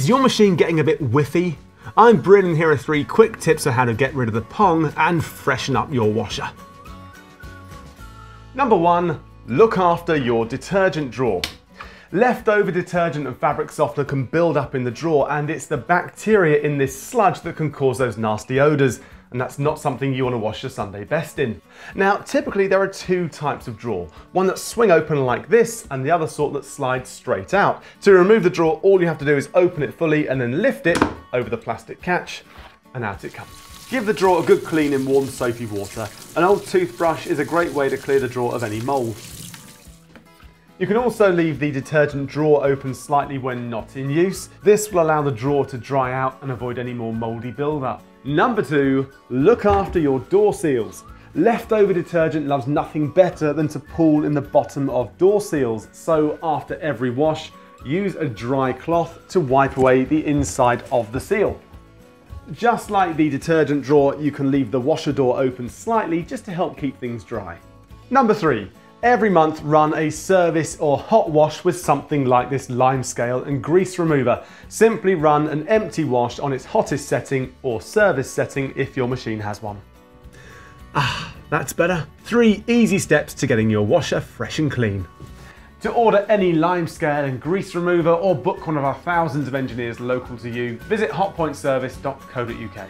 Is your machine getting a bit whiffy? I'm Bryn and here are 3 quick tips on how to get rid of the pong and freshen up your washer. Number 1, look after your detergent drawer. Leftover detergent and fabric softener can build up in the drawer, and it's the bacteria in this sludge that can cause those nasty odours, and that's not something you want to wash your Sunday best in. Now, typically there are 2 types of drawer, one that swing open like this and the other sort that slides straight out. To remove the drawer, all you have to do is open it fully and then lift it over the plastic catch, and out it comes. Give the drawer a good clean in warm soapy water. An old toothbrush is a great way to clear the drawer of any mould. You can also leave the detergent drawer open slightly when not in use. This will allow the drawer to dry out and avoid any more mouldy build-up. Number 2, look after your door seals. Leftover detergent loves nothing better than to pool in the bottom of door seals, so after every wash, use a dry cloth to wipe away the inside of the seal. Just like the detergent drawer, you can leave the washer door open slightly just to help keep things dry. Number 3, every month run a service or hot wash with something like this lime scale and grease remover. Simply run an empty wash on its hottest setting or service setting if your machine has one. That's better. 3 easy steps to getting your washer fresh and clean. To order any lime scale and grease remover or book one of our thousands of engineers local to you, visit hotpointservice.co.uk.